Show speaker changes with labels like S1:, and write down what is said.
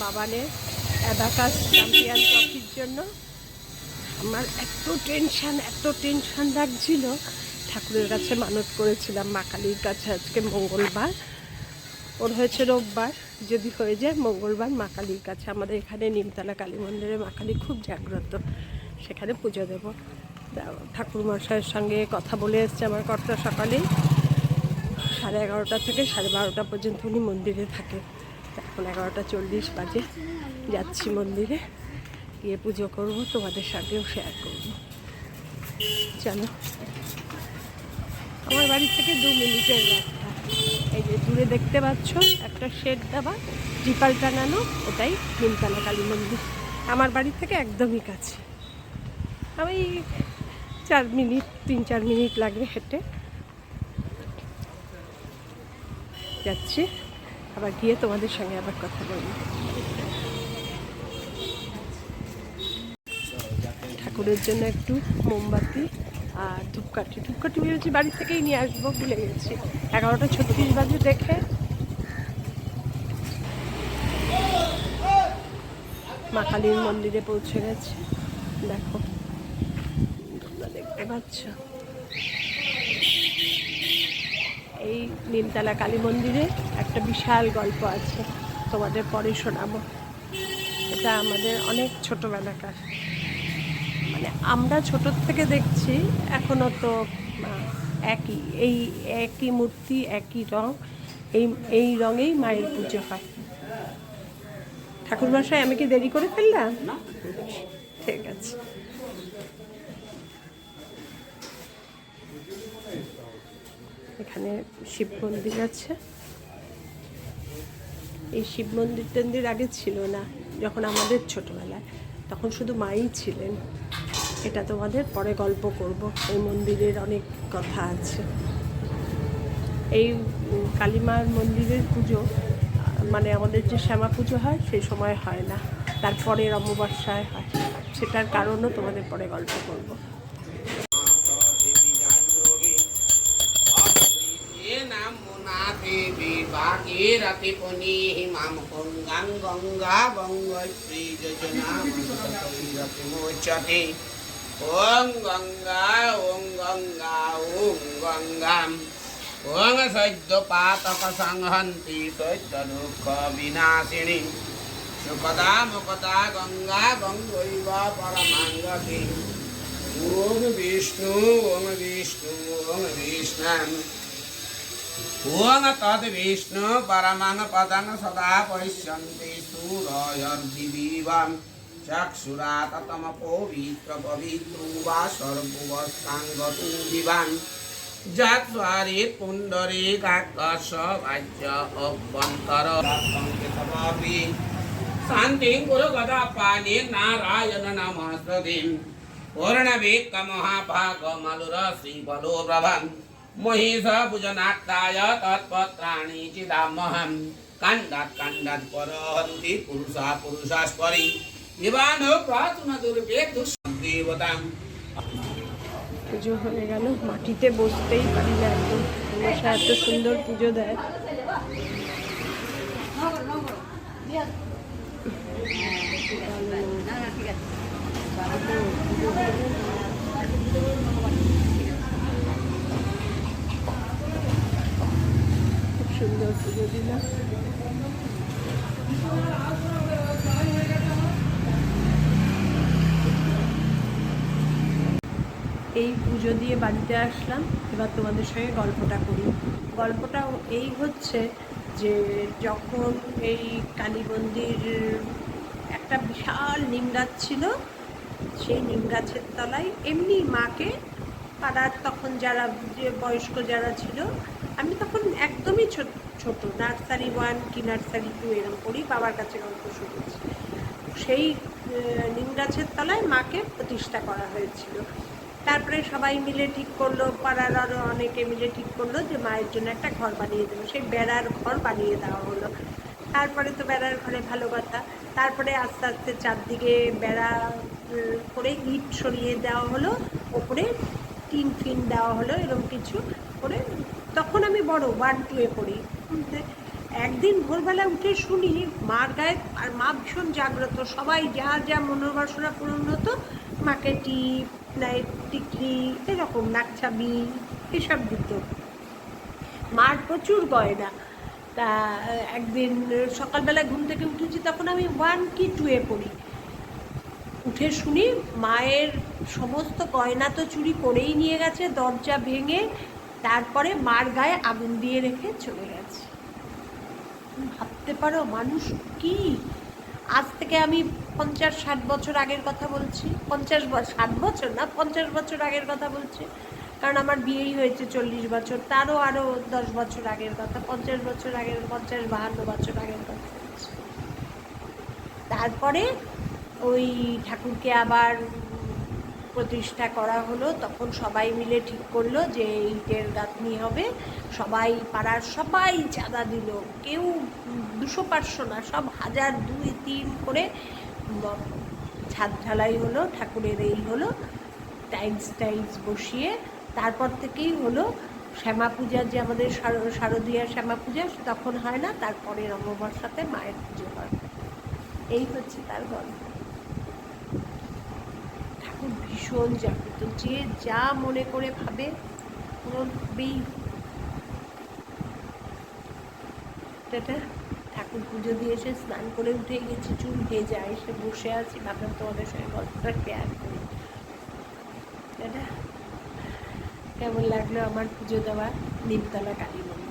S1: বাবানের abacus champion ট্রফির জন্য। আমার এত টেনশান লাগছিল। ঠাকুরের কাছে মানত করেছিলাম, মা কালীর কাছে। আজকে মঙ্গলবার, ওর হয়েছে রোববার, যদি হয়ে যায় মঙ্গলবার মা কালীর কাছে। আমাদের এখানে নিমতলা কালী মন্দিরে মা কালী খুব জাগ্রত, সেখানে পুজো দেব। ঠাকুরমশাইয়ের সঙ্গে কথা বলে এসছে আমার কর্তা। সকালে 11:30 থেকে 12:30 পর্যন্ত উনি মন্দিরে থাকে। এখন 11:40 বাজে। যাচ্ছি মন্দিরে, গিয়ে পুজো করব, তোমাদের সাথেও শেয়ার করব। চলো, আমার বাড়ি থেকে 2 মিনিটের রাস্তা। এই যে দূরে দেখতে পাচ্ছ একটা শেড দেওয়া, ত্রিপাল টাঙানো, ওটাই নিমতলা কালী মন্দির। আমার বাড়ি থেকে একদমই কাছে। আমি 3-4 মিনিট লাগবে হেঁটে। যাচ্ছি, আবার গিয়ে তোমাদের সঙ্গে আবার কথা বলবো। ঠাকুরের জন্য একটু মোমবাতি আর ধূপকাঠি ভেবেছি বাড়ি থেকেই নিয়ে আসবো, ভুলে গেছি। 11:36 বাজে দেখে মা কালীর মন্দিরে পৌঁছে গেছে। দেখো, তোমরা দেখতে পাচ্ছ, এই নিমতলা কালী মন্দিরে একটা বিশাল গল্প আছে, তোমাদের পরে শোনাবো। এটা আমাদের অনেক ছোটোবেলাকার, মানে আমরা ছোটোর থেকে দেখছি, এখনও তো একই মূর্তি, একই রং, এই রঙেই মায়ের পুজো হয়। ঠাকুরমশাই, আমি কি দেরি করে ফেললাম? না, ঠিক আছে। এখানে শিব মন্দির আছে। এই শিব মন্দির আগে ছিল না, যখন আমাদের ছোটবেলায়, তখন শুধু মাই ছিলেন। এটা তোমাদের পরে গল্প করব, এই মন্দিরের অনেক কথা আছে। এই কালীমার মন্দিরের পুজো, মানে আমাদের যে শ্যামা পুজো হয় সেই সময় হয় না, তারপরের অমাবস্যায় হয়। সেটার কারণও তোমাদের পরে গল্প করব।
S2: ওং গঙ্গা ওং গঙ্গা ওং গঙ্গাম ওং সৈদ্য পাতক সংহন্তি সৈদ্য দুঃখ বিনাশিনী সুকদা মুকদা গঙ্গা গঙ্গৈব পরমাঙ্গতি। ওং বিষ্ণু ওং বিষ্ণু ওং বিষ্ণাম ওং তদ বিষ্ণু পরমাং পদং সদা পশ্যন্তি সূরয়র্দিবিবাম চক্ষুরা ততম পবিত্র পবিত্রু বা সর্বস্তাঙ্গতু বিবান যাত্বারে পুণ্ডরে কাকশ ভাজ্য অভ্যন্তর সংকেতভাবি শান্তি গুরু গদা পানি নারায়ণ নমস্তুতে পূর্ণবেক মহাভাগ মলুর শ্রী বলো প্রভম মহিষ ভুজনাত্তায় তৎপত্রাণি চিদামহম কান্দাত পরহন্তি পুরুষা পুরুষাস্পরি
S1: পুজো হয়ে গেল, মাটিতে বসতেই পারি না, একদম মশা এত সুন্দর পুজো দেয়। খুব সুন্দর পুজো দিলাম। এই পুজো দিয়ে বাড়িতে আসলাম, এবার তোমাদের সঙ্গে গল্পটা করি। গল্পটা এই হচ্ছে যে, যখন এই কালী মন্দির একটা বিশাল নিম গাছ ছিল, সেই নিম গাছের তলায় এমনি মাকে পাড়ার তখন যারা যে বয়স্ক যারা ছিল, আমি তখন একদমই ছোট, নার্সারি 1 কি নার্সারি 2 এরকম করি, বাবার কাছে গল্প শুনেছি। সেই নিম গাছের তলায় মাকে প্রতিষ্ঠা করা হয়েছিল। তারপরে সবাই মিলে ঠিক করলো, পাড়ার আরও অনেকে মিলে ঠিক করলো যে মায়ের জন্য একটা ঘর বানিয়ে দেবো। সেই বেড়ার ঘর বানিয়ে দেওয়া হলো। তারপরে তো বেড়ার ঘরে ভালো কথা, তারপরে আস্তে আস্তে চারদিকে বেড়া করে ইট সরিয়ে দেওয়া হলো, ওপরে টিন ফিন দেওয়া হলো, এরকম কিছু করে। তখন আমি বড় 1-2 পড়ি, একদিন ভোরবেলা উঠে শুনি মার গায়ে, আর মা ভীষণ জাগ্রত, সবাই যা যা মনোবাসনা পূরণ হতো মাকে টিপ, টিকলি, এরকম নাকছাবি এসব দিত। মার প্রচুর গয়না। তা একদিন সকালবেলা ঘুম থেকে উঠেছি, তখন আমি 1 কি 2-এ পড়ি। উঠে শুনি মায়ের সমস্ত গয়না তো চুরি করেই নিয়ে গেছে, দরজা ভেঙে তারপরে মার গায়ে আগুন দিয়ে রেখে চলে গেছে। ভাবতে পারো মানুষ কি! আজ থেকে আমি 50-60 বছর আগের কথা বলছি, 60 বছর না, 50 বছর আগের কথা বলছি, কারণ আমার বিয়েই হয়েছে 40 বছর, তারও আরও 10 বছর আগের কথা, 50 বছর আগের, 50-52 বছর আগের কথা বলছি। তারপরে ওই ঠাকুরকে আবার প্রতিষ্ঠা করা হলো, তখন সবাই মিলে ঠিক করলো যে ইটের গাঁথনি হবে, সবাই পাড়ার সবাই চাঁদা দিল, কেউ 200-500 না, সব 1000, 2, 3 করে ছাদ ঢালাই হলো, ঠাকুরের এই হলো, টাইলস বসিয়ে। তারপর থেকেই হলো শ্যামা পূজা, যে আমাদের শারদীয়ার শ্যামা পূজা, তখন হয় না, তারপরের অমাবস্যাতে মায়ের পুজো হয়। এই হচ্ছে তার গল্প। ঠাকুর ভীষণ জাগ্রত, যে যা মনে করে ভাবে পুরোবেই। এটা ঠাকুর পুজো দিয়ে এসে স্নান করে উঠে গেছি, চুল ভেজা, এসে বসে আছি, ভাবলাম তোমাদের সঙ্গে গল্পটা শেয়ার করি। এটা কেমন লাগলো আমার পুজো দেওয়া নিমতলা কালী মন্দির।